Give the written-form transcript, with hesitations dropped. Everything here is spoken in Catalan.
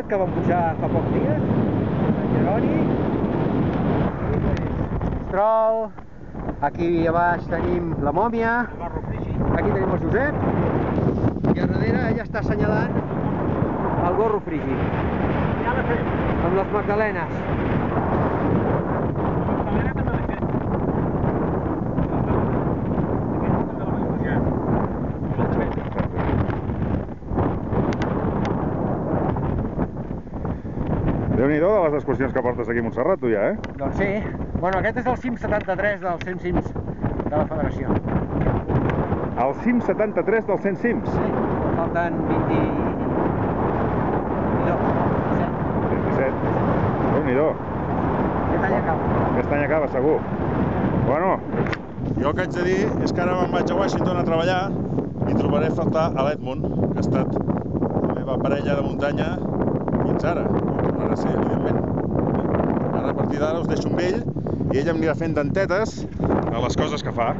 Montserrat, que vam pujar fa pocs dies, Sant Jeroni, Mistral, aquí a baix tenim la Mòmia, aquí tenim el Josep, i a darrere ella està assenyalant el gorro frigi, amb les magdalenes. Déu-n'hi-do de les excursions que portes aquí a Montserrat, tu ja, Doncs sí. Bueno, aquest és el cim 73 dels 100 cims de la federació. El cim 73 dels 100 cims? Sí, falten 27. Déu-n'hi-do. Aquest any acaba. Aquest any acaba, segur. Bueno, jo el que haig de dir és que ara me'n vaig a Washington a treballar i trobaré a faltar a l'Edmund, que ha estat la meva parella de muntanya fins ara. Ara sí, evidentment. Ara, a partir d'ara, us deixo amb ell i ell em anirà fent dentetes a les coses que fa.